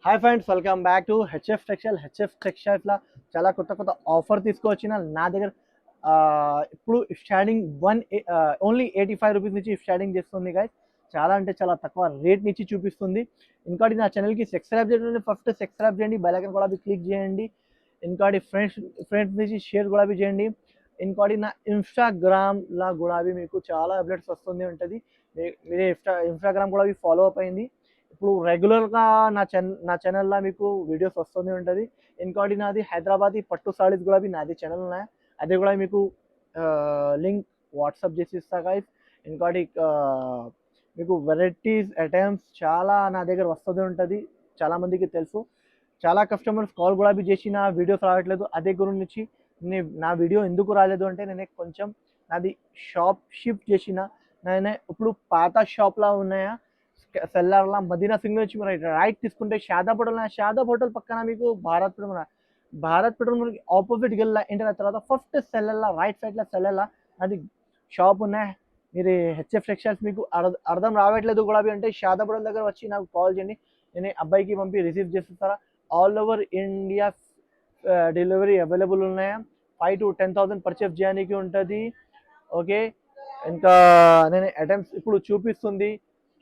Hi friends, welcome back to HF textile. HF టెక్స్టైల్స్లో చాలా కొత్త కొత్త ఆఫర్ తీసుకొచ్చిన నా దగ్గర ఇప్పుడు స్టార్టింగ్ ఓన్లీ 85 రూపీస్ నుంచి స్టార్టింగ్ చేస్తుంది గైస్. చాలా అంటే చాలా తక్కువ రేట్ నుంచి చూపిస్తుంది. ఇంకోటి నా ఛానల్కి సబ్స్క్రైబ్ చేయండి, ఫస్ట్ సబ్స్క్రైబ్ చేయండి, బెల్ ఐకాన్ కూడా క్లిక్ చేయండి. ఇంకోటి ఫ్రెండ్స్ నుంచి షేర్ కూడా చేయండి. ఇంకోటి నా ఇన్స్టాగ్రామ్లో కూడా మీకు చాలా అప్డేట్స్ వస్తుంది ఉంటుంది. మీరే ఇన్స్టాగ్రామ్ కూడా ఫాలో అప్ అయింది. ఇప్పుడు రెగ్యులర్గా నా ఛానల్లో మీకు వీడియోస్ వస్తూనే ఉంటుంది. ఇంకోటి నాది హైదరాబాదీ పట్టు సారీస్ కూడా నాది ఛానల్ ఉన్నాయి. అది కూడా మీకు లింక్ వాట్సాప్ చేసి ఇస్తా గైస్. ఇంకోటి మీకు వెరైటీస్ ఐటమ్స్ చాలా నా దగ్గర వస్తూనే ఉంటుంది. చాలామందికి తెలుసు. చాలా కస్టమర్స్ కాల్ కూడా చేసిన వీడియోస్ రావట్లేదు. అదే గురించి నా వీడియో ఎందుకు రాలేదు అంటే నేను కొంచెం నాది షాప్ షిఫ్ట్ చేసిన. నేను ఇప్పుడు పాత షాప్లో ఉన్నాయా సెల్లర్లా మదీనా సింగ్ నుంచి మీరు రైట్ తీసుకుంటే షాదాబ్ హోటల్ పక్కన మీకు భారత్ పెట్రోల్ మనకి ఆపోజిట్కి వెళ్ళా ఎంటర్ అయిన తర్వాత ఫస్ట్ సెల్లర్లా రైట్ సైడ్లో సెల్లర్లా అది షాప్ ఉన్నాయి. మీరు హెచ్ఎఫ్ టెక్స్టైల్స్ మీకు అర్థం రావట్లేదు కూడా అంటే షాదాబ్ హోటల్ దగ్గర వచ్చి నాకు కాల్ చేయండి. నేను అబ్బాయికి పంపి రిసీవ్ చేస్తారా. All over India delivery available ఉన్నాయా. 5,000 to 10,000 పర్చేస్ చేయడానికి ఉంటుంది. ఓకే, ఇంకా నేను ఐటమ్స్ ఇప్పుడు చూపిస్తుంది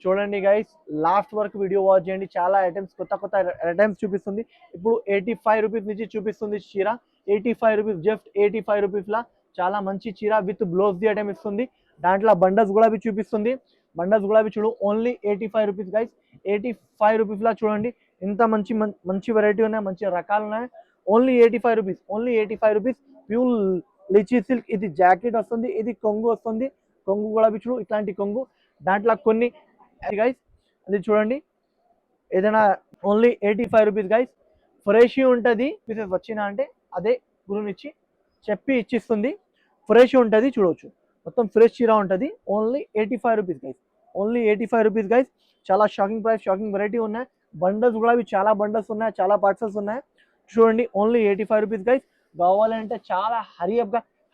చూడండి గైస్. లాస్ట్ వరకు వీడియో వాచ్ చేయండి. చాలా ఐటమ్స్ కొత్త ఐటమ్స్ చూపిస్తుంది. ఇప్పుడు 85 రూపీస్ నుంచి చూపిస్తుంది చీర. 85 రూపీస్, జస్ట్ 85 రూపీస్లా చాలా మంచి చీర విత్ బ్లౌజ్ ది ఐటమ్ ఇస్తుంది. దాంట్లో బండల్స్ కూడా చూపిస్తుంది. బండల్స్ కూడా చూడు. Only 85 rupees guys. 85 రూపీస్లా చూడండి. ఇంత మంచి వెరైటీ ఉన్నాయి, మంచి రకాలు ఉన్నాయి. Only 85 rupees, only 85 rupees. Pure lychee silk. ఇది జాకెట్ వస్తుంది, ఇది కొంగు వస్తుంది. కొంగు కూడా చూడు, ఇట్లాంటి కొంగు. దాంట్లో కొన్ని గైస్ అది చూడండి. ఏదైనా ఓన్లీ 85 రూపీస్ గైస్. ఫ్రెష్ ఉంటుంది. పీసెస్ వచ్చినా అంటే అదే గురించి చెప్పి ఇచ్చిస్తుంది. ఫ్రెష్ ఉంటుంది, చూడవచ్చు. మొత్తం ఫ్రెష్ చీర ఉంటుంది. Only 85 rupees guys. Only 85 rupees guys. చాలా షాకింగ్ ప్రైస్, షాకింగ్ వెరైటీ ఉన్నాయి. బండల్స్ కూడా చాలా బండల్స్ ఉన్నాయి, చాలా పార్సల్స్ ఉన్నాయి. చూడండి, ఓన్లీ 85 రూపీస్ గైస్. కావాలంటే చాలా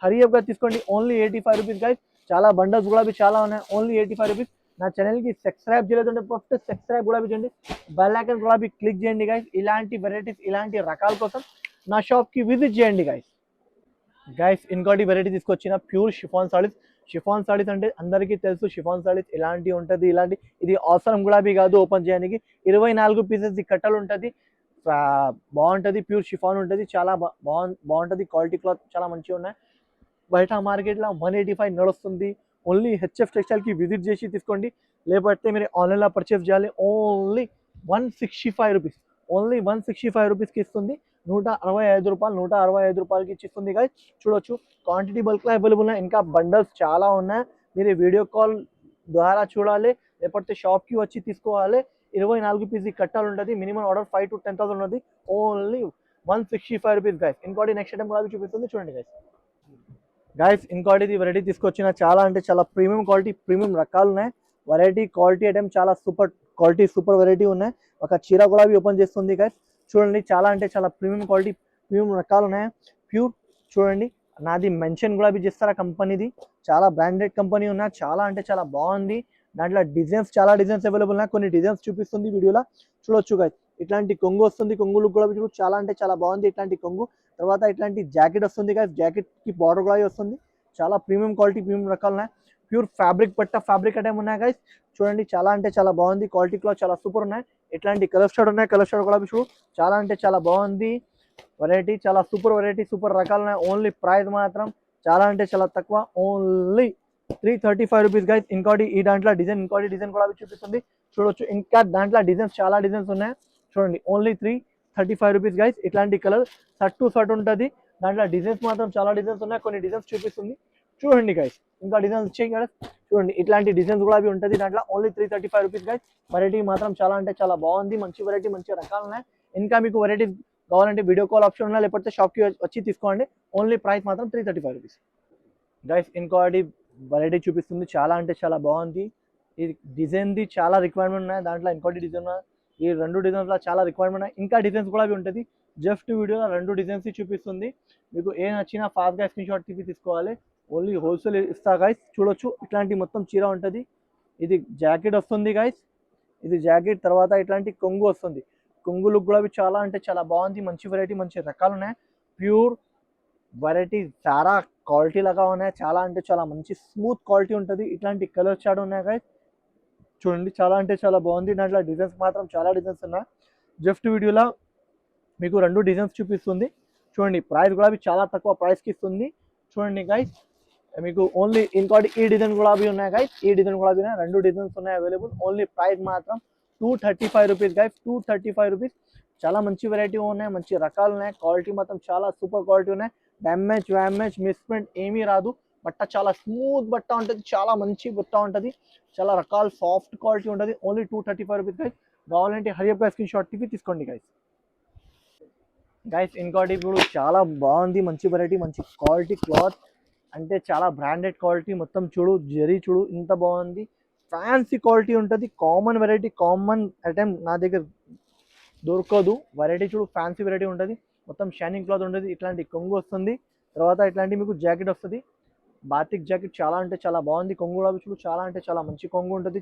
హరియప్గా తీసుకోండి. Only 85 rupees guys. చాలా బండల్స్ కూడా చాలా ఉన్నాయి. Only 85 rupees. నా ఛానల్కి సబ్స్క్రైబ్ చేయలేదంటే ఫస్ట్ సబ్స్క్రైబ్ కూడా చేయండి, బెల్ ఐకాన్ కూడా క్లిక్ చేయండి గైస్. ఇలాంటి వెరైటీస్, ఇలాంటి రకాల కోసం నా షాప్కి విజిట్ చేయండి గైస్. ఇంకోటి వెరైటీ తీసుకొచ్చిన pure chiffon saris. Chiffon saris అంటే అందరికీ తెలుసు. షిఫాన్ సారీస్ ఇలాంటి ఉంటుంది. ఇది అవసరం కూడా కాదు ఓపెన్ చేయడానికి. 24 పీసెస్ కట్టలు ఉంటుంది. బాగుంటుంది. ప్యూర్ షిఫాన్ ఉంటుంది. చాలా బాగుంటుంది. క్వాలిటీ క్లాత్ చాలా మంచిగా ఉన్నాయి. బయట మార్కెట్లో 185 నడుస్తుంది. ఓన్లీ హెచ్ఎఫ్ టెక్స్టైల్కి విజిట్ చేసి తీసుకోండి. లేకపోతే మీరు ఆన్లైన్లో పర్చేస్ చేయాలి. Only 165 rupees. ఓన్లీ 165 రూపీస్కి ఇస్తుంది. 165 రూపాయలు, 165 రూపాయలకి ఇచ్చిస్తుంది గైస్. చూడొచ్చు, క్వాంటిటీ బల్క్లో అవైలబుల్ ఉన్నాయి. ఇంకా బండల్స్ చాలా ఉన్నాయి. మీరు వీడియో కాల్ ద్వారా చూడాలి, లేకపోతే షాప్కి వచ్చి తీసుకోవాలి. 24 పీస్ కట్టాలు ఉంటుంది. మినిమం ఆర్డర్ 5,000 to 10,000 ఉంటుంది. Only 165 rupees guys. ఇంకోటి నెక్స్ట్ ఐటమ్ కూడా చూపిస్తుంది, చూడండి గైస్. ఇంకోటి వెరైటీ తీసుకొచ్చిన చాలా అంటే చాలా ప్రీమియం క్వాలిటీ, ప్రీమియం రకాలు ఉన్నాయి. వెరైటీ క్వాలిటీ ఐటమ్ చాలా సూపర్ క్వాలిటీ, సూపర్ వెరైటీ ఉన్నాయి. ఒక చీర కూడా ఓపెన్ చేస్తుంది గైస్. చూడండి, చాలా అంటే చాలా ప్రీమియం క్వాలిటీ, ప్రీమియం రకాలు ఉన్నాయి. ప్యూర్ చూడండి. నాది మెన్షన్ కూడా చేస్తారా కంపెనీది. చాలా బ్రాండెడ్ కంపెనీ ఉన్నాయి. చాలా అంటే చాలా బాగుంది. దాంట్లో చాలా డిజైన్స్ అవైలబుల్ ఉన్నాయి. కొన్ని డిజైన్స్ చూపిస్తుంది వీడియోలో, చూడొచ్చు గైస్. ఇట్లాంటి కొంగు వస్తుంది. కొంగులు కూడా చాలా అంటే చాలా బాగుంది. ఇట్లాంటి కొంగు తర్వాత ఇట్లాంటి జాకెట్ వస్తుంది గైస్. జాకెట్కి బార్డర్ కూడా వస్తుంది. చాలా ప్రీమియం క్వాలిటీ, ప్రీమియం రకాలు ఉన్నాయి. ప్యూర్ ఫ్యాబ్రిక్ ఫ్యాబ్రిక్ ఐటమ్ ఉన్నాయి గైస్. చూడండి, చాలా అంటే చాలా బాగుంది. క్వాలిటీ కూడా చాలా సూపర్ ఉన్నాయి. ఇట్లాంటి కలర్ స్టార్ట్ ఉన్నాయి. కలర్ స్టార్ట్ కూడా చూడు, చాలా అంటే చాలా బాగుంది. వెరైటీ చాలా సూపర్ వెరైటీ, సూపర్ రకాలు ఉన్నాయి. ఓన్లీ ప్రైస్ మాత్రం చాలా అంటే చాలా తక్కువ. Only 335 rupees guys. ఇంకోటి ఈ దాంట్లో డిజైన్, ఇంకోటి డిజైన్ కూడా చూపిస్తుంది, చూడొచ్చు. ఇంకా దాంట్లో డిజైన్స్ చాలా డిజైన్స్ ఉన్నాయి. చూడండి, ఓన్లీ 335 రూపీస్ గైస్. ఇట్లాంటి కలర్ షర్ట్ టు షర్ట్ ఉంటుంది. దాంట్లో డిజైన్స్ మాత్రం చాలా డిజైన్స్ ఉన్నాయి. కొన్ని డిజైన్స్ చూపిస్తుంది, చూడండి గైస్. ఇంకా డిజైన్స్ వచ్చాయి కదా, చూడండి. ఇట్లాంటి డిజైన్స్ కూడా ఉంటుంది దాంట్లో. Only 335 rupees guys. వెరైటీ మాత్రం చాలా అంటే చాలా బాగుంది. మంచి వెరైటీ, మంచి రకాలు ఉన్నాయి. ఇంకా మీకు వెరైటీస్ కావాలంటే వీడియో కాల్ ఆప్షన్ ఉన్నాయి, లేకపోతే షాప్కి వచ్చి తీసుకోండి. ఓన్లీ ప్రైస్ మాత్రం 335 రూపీస్ గైస్. ఇంకోటి వెరైటీ చూపిస్తుంది, చాలా అంటే చాలా బాగుంది. ఈ డిజైన్ది చాలా రిక్వైర్మెంట్ ఉన్నాయి. దాంట్లో ఇంకోటి డిజైన్, ఈ రెండు డిజైన్స్లో చాలా రిక్వైర్మెంట్ ఉన్నాయి. ఇంకా డిజైన్స్ కూడా ఉంటుంది. జస్ట్ వీడియోలో 2 డిజైన్స్ చూపిస్తుంది. మీకు ఏ నచ్చినా ఫాస్ట్గా స్క్రీన్ షాట్ తీసుకోవాలి. ఓన్లీ హోల్సేల్ ఇస్తా గైస్. చూడొచ్చు, ఇట్లాంటి మొత్తం చీర ఉంటుంది. ఇది జాకెట్ వస్తుంది గైస్. ఇది జాకెట్ తర్వాత ఇట్లాంటి కొంగు వస్తుంది. కొంగు లుక్ కూడా చాలా అంటే చాలా బాగుంది. మంచి వెరైటీ మంచి రకాలు ఉన్నాయి. ప్యూర్ వెరైటీ చాలా క్వాలిటీ లాగా ఉన్నాయి. చాలా అంటే చాలా మంచి స్మూత్ క్వాలిటీ ఉంటుంది. ఇట్లాంటి కలర్ చార్ట్ ఉన్నాయి గైస్. చూడండి చాలా అంటే చాలా బాగుంది. దాంట్లో డిజైన్స్ మాత్రం చాలా డిజైన్స్ ఉన్నాయి. జస్ట్ వీడియోలో మీకు 2 డిజైన్స్ చూపిస్తుంది. చూడండి ప్రైస్ కూడా చాలా తక్కువ ప్రైస్కి ఇస్తుంది. చూడండి గైస్, మీకు ఓన్లీ ఇంకోటి ఈ డిజైన్ కూడా ఉన్నాయి గైస్. ఈ డిజైన్ కూడా ఉన్నాయి, 2 డిజైన్స్ ఉన్నాయి అవైలబుల్. ఓన్లీ ప్రైస్ మాత్రం 235 రూపీస్ గైస్, 235 రూపీస్. చాలా మంచి వెరైటీ ఉన్నాయి, మంచి రకాలు ఉన్నాయి. క్వాలిటీ మాత్రం చాలా సూపర్ క్వాలిటీ ఉన్నాయి. డ్యామేజ్ మిస్ప్రింట్ ఏమీ రాదు. బట్ట చాలా స్మూత్ బట్ట ఉంటుంది, చాలా మంచి బట్ట ఉంటుంది, చాలా రకాల సాఫ్ట్ క్వాలిటీ ఉంటుంది. Only 235 rupees guys. కావాలంటే హరియప్ స్క్రీన్ షాట్ తీసుకోండి గైస్. గైస్ ఇంకోటి ఇప్పుడు చాలా బాగుంది, మంచి వెరైటీ మంచి క్వాలిటీ క్లాత్ అంటే చాలా బ్రాండెడ్ క్వాలిటీ. మొత్తం చూడు జరీ చూడు ఇంత బాగుంది. ఫ్యాన్సీ క్వాలిటీ ఉంటుంది. కామన్ వెరైటీ, కామన్ ఐటమ్ నా దగ్గర దొరకదు. వెరైటీ చూడు ఫ్యాన్సీ వెరైటీ ఉంటుంది. మొత్తం షైనింగ్ క్లాత్ ఉంటుంది. ఇట్లాంటి కొంగు వస్తుంది. తర్వాత ఇట్లాంటి మీకు జాకెట్ వస్తుంది, బాతిక్ జాకెట్. చాలా అంటే చాలా బాగుంది. కొంగు కూడా చూడు చాలా అంటే చాలా మంచి కొంగు ఉంటుంది.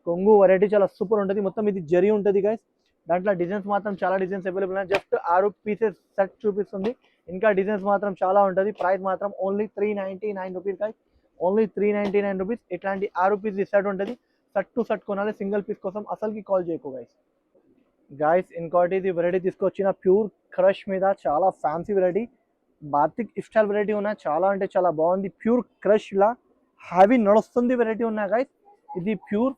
కొంగు వెరైటీ చాలా సూపర్ ఉంటుంది. మొత్తం ఇది జరీ ఉంటుంది గైస్. దాంట్లో డిజైన్స్ మాత్రం చాలా డిజైన్స్ అవైలబుల్ ఉన్నాయి. జస్ట్ 6 పీసెస్ సెట్ చూపిస్తుంది. ఇంకా డిజైన్స్ మాత్రం చాలా ఉంటుంది. ప్రైస్ మాత్రం only 399 rupees guys, only 399 rupees. ఇట్లాంటి 6 పీస్ సెట్ ఉంటుంది. సెట్ టు సెట్ కొనాలి, సింగిల్ పీస్ కోసం అసలుకి కాల్ చేయకు గైస్. గైస్ ఇంకోటి ఇది వెరైటీ తీసుకొచ్చిన ప్యూర్ క్రష్ మీద చాలా fancy variety, batik style variety ఉన్నాయి. చాలా అంటే చాలా బాగుంది. ప్యూర్ క్రష్ లా హ్యావీ నడుస్తుంది వెరైటీ ఉన్నాయి గైస్. ఇది ప్యూర్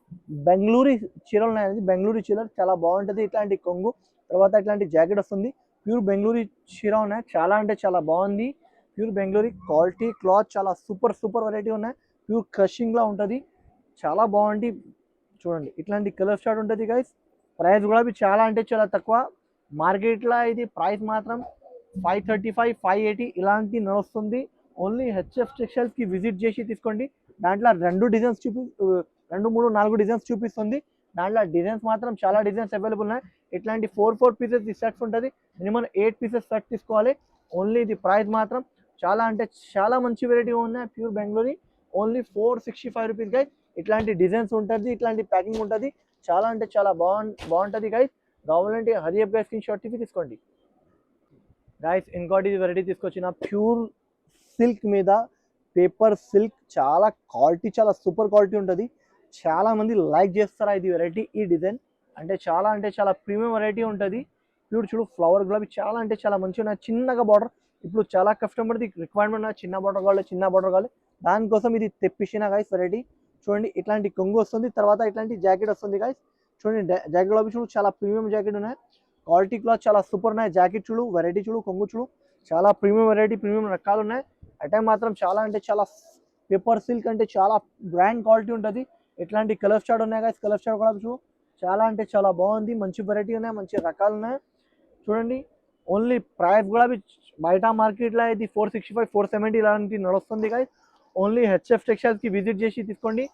బెంగళూరు చీరలు ఉన్నాయి. బెంగళూరు చీరలు చాలా బాగుంటుంది. ఇట్లాంటి కొంగు, తర్వాత ఇట్లాంటి జాకెట్ వస్తుంది. ప్యూర్ బెంగళూరు చీర ఉన్నాయి. చాలా అంటే చాలా బాగుంది. ప్యూర్ బెంగళూరు క్వాలిటీ క్లాత్ చాలా సూపర్ వెరైటీ ఉన్నాయి. ప్యూర్ క్రషింగ్ లా ఉంటుంది, చాలా బాగుంది. చూడండి ఇట్లాంటి కలర్ స్టార్ట్ ఉంటుంది గైస్. ప్రైస్ కూడా చాలా అంటే చాలా తక్కువ. మార్కెట్లో ఇది ప్రైస్ మాత్రం 535 580 ఇలాంటి నడుస్తుంది. ఓన్లీ హెచ్ఎఫ్ టెక్స్టైల్స్కి విజిట్ చేసి తీసుకోండి. దాంట్లో 2 డిజైన్స్ 2 3 4 డిజైన్స్ చూపిస్తుంది. దాంట్లో డిజైన్స్ మాత్రం చాలా డిజైన్స్ అవైలబుల్ ఉన్నాయి. ఇట్లాంటి 4 పీసెస్ సెట్స్ ఉంటుంది. మినిమం 8 పీసెస్ సెట్ తీసుకోవాలి. ఓన్లీ ఇది ప్రైస్ మాత్రం చాలా అంటే చాలా మంచి వెరైటీ ఉన్నాయి. Pure Bengaluru only 465 rupees guys. ఇట్లాంటి డిజైన్స్ ఉంటుంది, ఇట్లాంటి ప్యాకింగ్ ఉంటుంది. చాలా అంటే చాలా బాగుంటుంది గైస్. కావాలంటే హరియప్ గైస్ స్క్రీన్ షాట్ తీసుకోండి గైస్. ఇంకోటి వెరైటీ తీసుకొచ్చిన ప్యూర్ సిల్క్ మీద పేపర్ సిల్క్, చాలా క్వాలిటీ చాలా సూపర్ క్వాలిటీ ఉంటుంది. చాలా మంది లైక్ చేస్తారా ఇది వెరైటీ, ఈ డిజైన్ అంటే చాలా ప్రీమియం వెరైటీ ఉంటుంది. ప్యూర్ చూడు ఫ్లవర్ గులాబీ చాలా అంటే చాలా మంచిగా ఉన్నాయి. చిన్నగా బార్డర్, ఇప్పుడు చాలా కస్టమర్ది రిక్వైర్మెంట్ ఉన్నాయి, చిన్న బార్డర్ కావాలి. దానికోసం ఇది తెప్పించిన గైస్ వెరైటీ. చూడండి ఇట్లాంటి కొంగు వస్తుంది, తర్వాత ఇట్లాంటి జాకెట్ వస్తుంది గైస్. చూడండి జాకెట్ గులాబీ చూడు చాలా ప్రీమియం జాకెట్ ఉన్నాయి. క్వాలిటీ క్లాత్ చాలా సూపర్ ఉన్నాయి. జాకెట్ చూడు, వెరైటీ చూడు, కొంగు చూడు, చాలా ప్రీమియం వెరైటీ, ప్రీమియం రకాలు ఉన్నాయి. ఐటమ్ మాత్రం చాలా అంటే చాలా పేపర్ సిల్క్ అంటే చాలా బ్రాండ్ క్వాలిటీ ఉంటుంది. ఇట్లాంటి కలర్ స్టార్ట్ ఉన్నాయి గైస్. కలర్ స్టార్ట్ కూడా చూడు చాలా అంటే చాలా బాగుంది. మంచి వెరైటీ ఉన్నాయి, మంచి రకాలు ఉన్నాయి. చూడండి ఓన్లీ ప్రైస్ కూడా బయట మార్కెట్లో ఇది 465 470 ఇలాంటి నడుస్తుంది గైస్. ఓన్లీ హెచ్ఎఫ్ టెక్స్టైల్స్కి విజిట్ చేసి తీసుకోండి,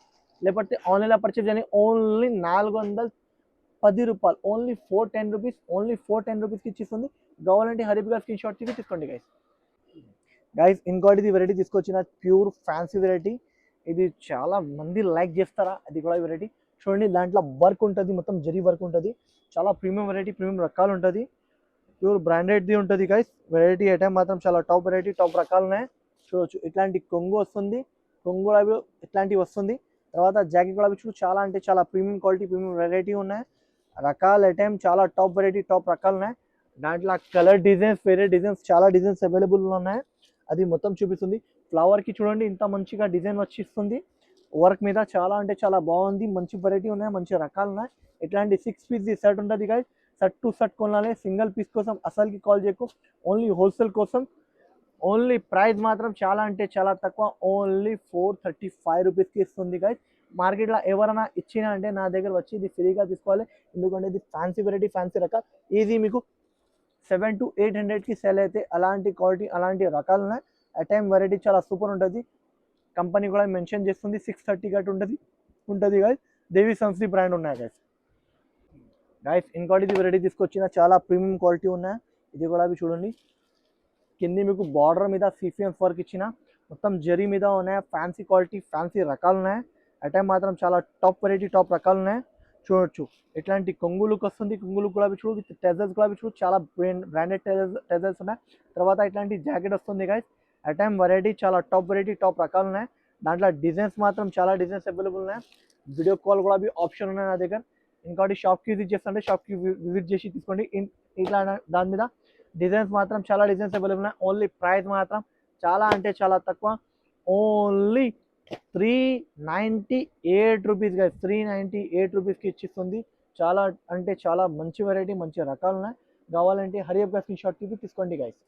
లేకపోతే ఆన్లైన్లో పర్చేజ్ చేయండి. ఓన్లీ 410 రూపాయలు, ఓన్లీ 410 రూపీస్, ఓన్లీ 410 రూపీస్కి ఇచ్చిస్తుంది. కావాలంటే హరీబ్గా స్క్రీన్ షాట్ తీసుకోండి గైస్. ఇంకోటి వెరైటీ తీసుకొచ్చిన ప్యూర్ ఫ్యాన్సీ వెరైటీ. ఇది చాలా మంది లైక్ చేస్తారా, అది కూడా వెరైటీ. చూడండి దాంట్లో వర్క్ ఉంటుంది, మొత్తం జరీ వర్క్ ఉంటుంది. చాలా ప్రీమియం వెరైటీ, ప్రీమియం రకాలు ఉంటుంది. ప్యూర్ బ్రాండెడ్ది ఉంటుంది గైస్. వెరైటీ ఐటమ్ మాత్రం చాలా టాప్ వెరైటీ, టాప్ రకాలు ఉన్నాయి. చూడొచ్చు ఇట్లాంటి కొంగు వస్తుంది, కొంగు అవి ఇట్లాంటివి వస్తుంది. తర్వాత జాకెట్ కూడా చూడు చాలా అంటే చాలా ప్రీమియం క్వాలిటీ, ప్రీమియం వెరైటీ ఉన్నాయి. రకాల ఐటమ్ చాలా టాప్ వెరైటీ, టాప్ రకాలు ఉన్నాయి. దాంట్లో కలర్ డిజైన్స్, వేరే డిజైన్స్ చాలా డిజైన్స్ అవైలబుల్ ఉన్నాయి. అది మొత్తం చూపిస్తుంది. ఫ్లవర్కి చూడండి ఇంత మంచిగా డిజైన్ వచ్చిస్తుంది వర్క్ మీద. చాలా అంటే చాలా బాగుంది. మంచి వెరైటీ ఉన్నాయి, మంచి రకాలు ఉన్నాయి. ఇట్లాంటి 6 పీస్ సెట్ ఉంటుంది గైస్. సెట్ టు సెట్ కొనాలి, సింగిల్ పీస్ కోసం అసలుకి కాల్ చేయకు. ఓన్లీ హోల్సేల్ కోసం. ఓన్లీ ప్రైస్ మాత్రం చాలా అంటే చాలా తక్కువ, ఓన్లీ 435 రూపీస్కి ఇస్తుంది గైస్. మార్కెట్లో ఎవరైనా ఇచ్చినా అంటే నా దగ్గర వచ్చి ఇది ఫ్రీగా తీసుకోవాలి. ఎందుకంటే ఇది ఫ్యాన్సీ వెరైటీ, ఫ్యాన్సీ రకాలు. ఇది మీకు 700 to 800కి సేల్ అయితే అలాంటి క్వాలిటీ, అలాంటి రకాలు ఉన్నాయి. ఐటమ్ వెరైటీ చాలా సూపర్ ఉంటుంది. కంపెనీ కూడా మెన్షన్ చేస్తుంది 630 గట్ ఉంటుంది గైస్. దేవి సన్స్ది బ్రాండ్ ఉన్నాయి గైస్. ఇంకోటి వెరైటీ తీసుకొచ్చిన చాలా ప్రీమియం క్వాలిటీ ఉన్నాయి. ఇది కూడా చూడండి కింది మీకు బార్డర్ మీద సీక్వెన్స్ వర్క్ ఇచ్చిన, మొత్తం జరీ మీద ఉన్నాయి. ఫ్యాన్సీ క్వాలిటీ, ఫ్యాన్సీ రకాలు ఉన్నాయి. ఐటమ్ మాత్రం చాలా టాప్ వెరైటీ, టాప్ రకాలు ఉన్నాయి. చూడొచ్చు. ఇట్లాంటి కొంగు లుక్ వస్తుంది. కొంగు లుక్ గులాబీ చూడు విత్ టెజల్స్ గులాబీ చూడు చాలా బ్రాండెడ్ టెజల్స్ ఉన్నాయి. తర్వాత ఇట్లాంటి జాకెట్ వస్తుంది గైస్. ఐటమ్ వెరైటీ చాలా టాప్ వెరైటీ టాప్ రకాలు ఉన్నాయి. దాంట్లో డిజైన్స్ మాత్రం చాలా డిజైన్స్ అవైలబుల్ ఉన్నాయి. వీడియో కాల్ కూడా ఆప్షన్ ఉన్నాయి నా దగ్గర. ఇంకోటి షాప్కి విజిట్ చేస్తుంటే షాప్కి విజిట్ చేసి తీసుకోండి. ఇట్లా దాని మీద డిజైన్స్ మాత్రం చాలా డిజైన్స్ అవైలబుల్ ఉన్నాయి. ఓన్లీ ప్రైస్ మాత్రం చాలా అంటే చాలా తక్కువ. Only 398 rupees guys. 398 రూపీస్కి ఇచ్చిస్తుంది. చాలా అంటే చాలా మంచి వెరైటీ మంచి రకాలు ఉన్నాయి. కావాలంటే హరియప్ గా స్క్రీన్ షాట్ తీసుకోండి గైస్.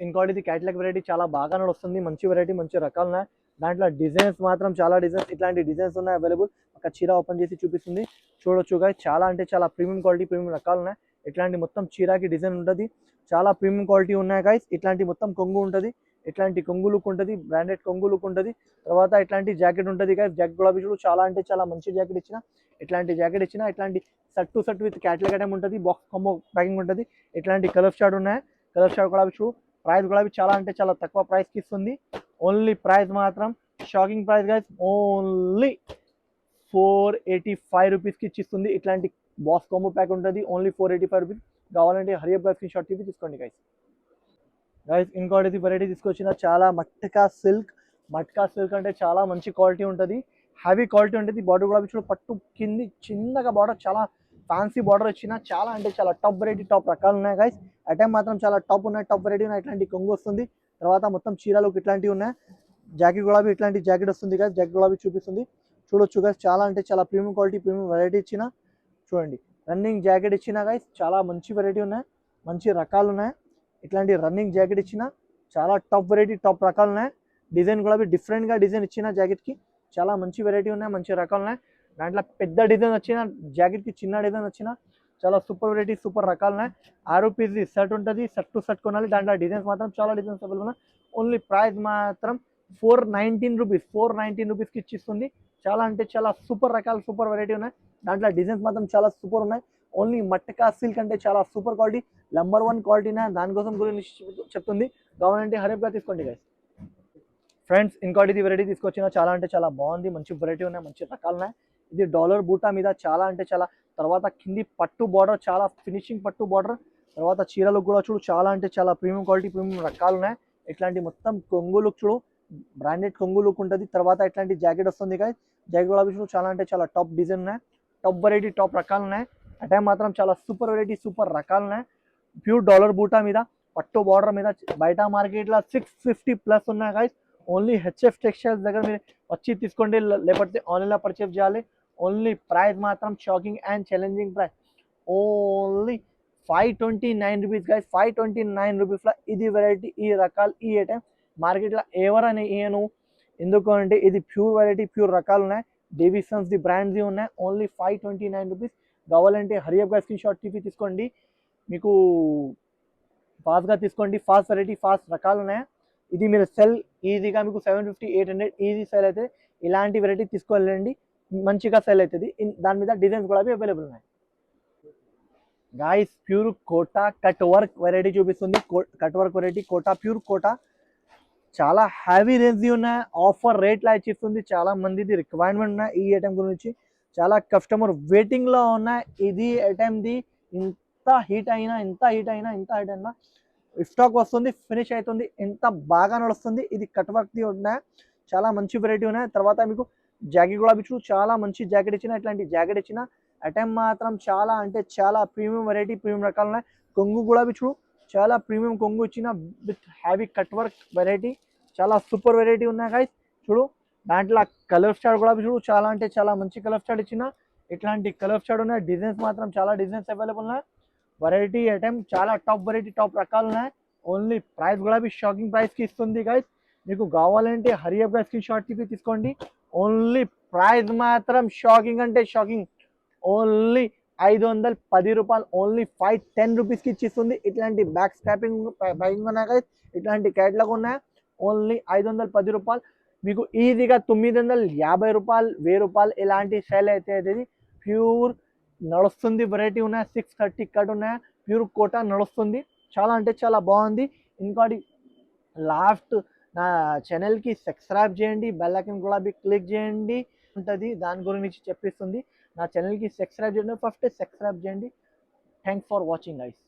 ఇంకోటి ఇది క్యాటలాగ్ వెరైటీ చాలా బాగా నడుస్తుంది. మంచి వెరైటీ మంచి రకాలు ఉన్నాయి. దాంట్లో డిజైన్స్ మాత్రం చాలా డిజైన్స్ ఇట్లాంటి డిజైన్స్ ఉన్నాయి అవైలబుల్. ఒక చీర ఓపెన్ చేసి చూపిస్తుంది చూడొచ్చు గైస్. చాలా అంటే చాలా ప్రీమియం క్వాలిటీ ప్రీమియం రకాలు ఉన్నాయి. ఇట్లాంటి మొత్తం చీరకి డిజైన్ ఉంటుంది. చాలా ప్రీమియం క్వాలిటీ ఉన్నాయి గైస్. ఇట్లాంటి మొత్తం కొంగు ఉంటుంది. ఇట్లాంటి కొంగు లుక్ ఉంటుంది. బ్రాండెడ్ కొంగు లుక్ ఉంటుంది. తర్వాత ఇట్లాంటి జాకెట్ ఉంటుంది గైస్. జాకెట్ గులాబీ చూడు చాలా అంటే చాలా మంచి జాకెట్ ఇచ్చిన. ఇట్లాంటి జాకెట్ ఇచ్చిన. ఇట్లాంటి shirt to shirt with catalogue item ఉంటుంది. బాక్స్ కాంబో ప్యాకింగ్ ఉంటుంది. ఇట్లాంటి కలర్ షార్ట్ ఉన్నాయి. కలర్ షార్ట్ గులాబీ చూడు. ప్రైస్ కూడా చాలా అంటే చాలా తక్కువ ప్రైస్కి ఇస్తుంది. ఓన్లీ ప్రైస్ మాత్రం షాకింగ్ ప్రైస్ గైస్. ఓన్లీ 485 రూపీస్కి ఇచ్చిస్తుంది. ఇట్లాంటి బాక్స్ కాంబో ప్యాక్ ఉంటుంది. Only 485 rupees. కావాలంటే హరియప్ గా స్క్రీన్ షాట్ తీసుకోండి గైస్. ఇంకోటి వెరైటీ తీసుకొచ్చిన చాలా మట్కా సిల్క్. మట్కా సిల్క్ అంటే చాలా మంచి క్వాలిటీ ఉంటుంది. హెవీ క్వాలిటీ ఉంటుంది. బార్డర్ కూడా చూడు పట్టు కింది చిన్నగా బార్డర్ చాలా ఫ్యాన్సీ బార్డర్ వచ్చిన చాలా అంటే చాలా టాప్ వెరైటీ టాప్ రకాలు ఉన్నాయి గైస్. ఐటమ్ మాత్రం చాలా టాప్ ఉన్నాయి టాప్ వెరైటీ ఉన్నాయి. ఇట్లాంటి కొంగు వస్తుంది. తర్వాత మొత్తం చీరలు ఇట్లాంటివి ఉన్నాయి. జాకెట్ గులాబీ ఇట్లాంటి జాకెట్ వస్తుంది గైస్. జాకెట్ గులాబీ చూపిస్తుంది చూడొచ్చు గైస్. చాలా అంటే చాలా ప్రీమియం క్వాలిటీ ప్రీమియం వెరైటీ ఇచ్చిన. చూడండి రన్నింగ్ జాకెట్ ఇచ్చిన గైస్. చాలా మంచి వెరైటీ ఉన్నాయి. మంచి రకాలు ఉన్నాయి. ఇట్లాంటి రన్నింగ్ జాకెట్ ఇచ్చిన. చాలా టాప్ వెరైటీ టాప్ రకాలు ఉన్నాయి. డిజైన్ కూడా డిఫరెంట్గా డిజైన్ ఇచ్చిన జాకెట్కి. చాలా మంచి వెరైటీ ఉన్నాయి. మంచి రకాలు ఉన్నాయి. దాంట్లో పెద్ద డిజైన్ వచ్చిన జాకెట్కి చిన్న డిజైన్ వచ్చిన చాలా సూపర్ వెరైటీ సూపర్ రకాలు ఉన్నాయి. 6 పీస్ షర్ట్ ఉంటుంది. షర్ట్ టు షర్ట్ కొనాలి. దాంట్లో డిజైన్స్ మాత్రం చాలా డిజైన్స్ అవైలబుల్ ఉన్నాయి. ఓన్లీ ప్రైస్ మాత్రం 419 రూపీస్. 419 రూపీస్కి ఇచ్చిస్తుంది. చాలా అంటే చాలా సూపర్ రకాలు సూపర్ వెరైటీ ఉన్నాయి. దాంట్లో డిజైన్స్ మాత్రం చాలా సూపర్ ఉన్నాయి. ఓన్లీ మట్కా సిల్క్ అంటే చాలా సూపర్ క్వాలిటీ నంబర్ 1 క్వాలిటీనే. దానికోసం గురించి చెప్తుంది. కావాలంటే హరియప్గా తీసుకోండి గైస్. ఫ్రెండ్స్ ఇంకోటి ఇది వెరైటీ తీసుకొచ్చిన. చాలా అంటే చాలా బాగుంది. మంచి వెరైటీ ఉన్నాయి. మంచి రకాలు ఉన్నాయి. ఇది డాలర్ బూటా మీద చాలా అంటే చాలా. తర్వాత కింది పట్టు బార్డర్ చాలా ఫినిషింగ్ పట్టు బార్డర్. తర్వాత చీరలు కూడా చూడు చాలా అంటే చాలా ప్రీమియం క్వాలిటీ ప్రీమియం రకాలు ఉన్నాయి. ఇట్లాంటి మొత్తం కొంగు లుక్ చూడు బ్రాండెడ్ కొంగు లుక్ ఉంటుంది. తర్వాత ఇట్లాంటి జాకెట్ వస్తుంది గైస్. జాకెట్ కూడా చూడు చాలా అంటే చాలా టాప్ డిజైన్ ఉన్నాయి. టాప్ వెరైటీ టాప్ రకాలు ఉన్నాయి. ఐటమ్ మాత్రం చాలా సూపర్ వెరైటీ సూపర్ రకాలు ఉన్నాయి. ప్యూర్ డాలర్ బూటా మీద పట్టు బార్డర్ మీద బయట మార్కెట్లో 650 ప్లస్ ఉన్నాయి గైస్. ఓన్లీ హెచ్ఎఫ్ టెక్స్టైల్స్ దగ్గర మీరు వచ్చి తీసుకోండి. లేకపోతే ఆన్లైన్లో పర్చేస్ చేయాలి. ఓన్లీ ప్రైస్ మాత్రం shocking and challenging price. Only 529 rupees guys. 529 రూపీస్లో ఇది వెరైటీ ఈ రకాలు ఈ ఐటమ్ మార్కెట్లో ఎవరని ఇయ్యను. ఎందుకు అంటే ఇది ప్యూర్ వెరైటీ ప్యూర్ రకాలు ఉన్నాయి. డేవిసన్స్ ది బ్రాండ్స్ ఉన్నాయి. Only 529 rupees. కావాలంటే హరియప్ గా స్క్రీన్ షాట్ తీసుకోండి. మీకు ఫాస్ట్గా తీసుకోండి. ఫాస్ట్ వెరైటీ ఫాస్ట్ రకాలు ఉన్నాయి. ఇది మీరు సెల్ ఈజీగా మీకు 750 800 ఈజీ సెల్ అయితే ఇలాంటి వెరైటీ తీసుకోవాలండి. మంచిగా సెల్ అవుతుంది. దాని మీద డిజైన్స్ కూడా అవైలబుల్ ఉన్నాయి guys. Pure Kota cut work variety చూపిస్తుంది. Cut work variety Kota pure Kota చాలా హ్యావీ రేంజ్ ఉన్నాయి. ఆఫర్ రేట్లా ఇచ్చిస్తుంది. చాలా మందిది రిక్వైర్మెంట్ ఉన్నాయి ఈ ఐటమ్ గురించి. చాలా కస్టమర్ వెయిటింగ్లో ఉన్నాయి. ఇది ఐటమ్ది ఇంత హీట్ అయినా స్టాక్ వస్తుంది ఫినిష్ అవుతుంది. ఎంత బాగా నడుస్తుంది. ఇది కట్ వర్క్ది ఉన్నాయి. చాలా మంచి వెరైటీ ఉన్నాయి. తర్వాత మీకు జాకెట్ కూడా ఇచ్చు చాలా మంచి జాకెట్ ఇచ్చిన. ఇట్లాంటి జాకెట్ ఇచ్చిన ఐటమ్ మాత్రం చాలా అంటే చాలా ప్రీమియం వెరైటీ ప్రీమియం రకాలు ఉన్నాయి. కొంగు కూడా ఇచ్చు చాలా ప్రీమియం కొంగు ఇచ్చిన విత్ హ్యావీ కట్ వర్క్ వెరైటీ చాలా సూపర్ వెరైటీ ఉన్నాయి గైస్. చూడు దాంట్లో కలర్ స్టార్ట్ కూడా చూడు చాలా అంటే చాలా మంచి కలర్ స్టార్ట్ ఇచ్చిన. ఇట్లాంటి కలర్ స్టార్ట్ ఉన్నాయి. డిజైన్స్ మాత్రం చాలా డిజైన్స్ అవైలబుల్ ఉన్నాయి. వెరైటీ ఐటమ్ చాలా టాప్ వెరైటీ టాప్ రకాలు ఉన్నాయి. ఓన్లీ ప్రైస్ కూడా షాకింగ్ ప్రైస్కి ఇస్తుంది గైస్. మీకు కావాలంటే హరియప్గా స్క్రీన్ షాట్ తీసుకోండి. ఓన్లీ ప్రైస్ మాత్రం షాకింగ్ అంటే షాకింగ్. ఓన్లీ 510 రూపాయలు. ఓన్లీ 510 రూపీస్కి ఇచ్చిస్తుంది. ఇట్లాంటి బ్యాక్ స్క్రాపింగ్ బ్యాగింగ్ ఉన్నాయి గైస్. ఇట్లాంటి క్యాట్లాగ్ ఉన్నాయి. ఓన్లీ 510 రూపాయలు. మీకు ఈజీగా 950 రూపాయలు 1000 రూపాయలు ఇలాంటి సేల్ అయితే ప్యూర్ నడుస్తుంది. వెరైటీ ఉన్నాయి. 630 కట్ ఉన్నాయి. ప్యూర్ కోటా నడుస్తుంది. చాలా అంటే చాలా బాగుంది. ఇంకోటి లాస్ట్ నా ఛానల్కి సబ్స్క్రైబ్ చేయండి. బెల్ ఐకాన్ కూడా క్లిక్ చేయండి ఉంటుంది. దాని గురించి చెప్పిస్తుంది. నా ఛానల్కి సబ్స్క్రైబ్ చేయండి, ఫస్ట్ సబ్స్క్రైబ్ చేయండి. Thanks for watching guys.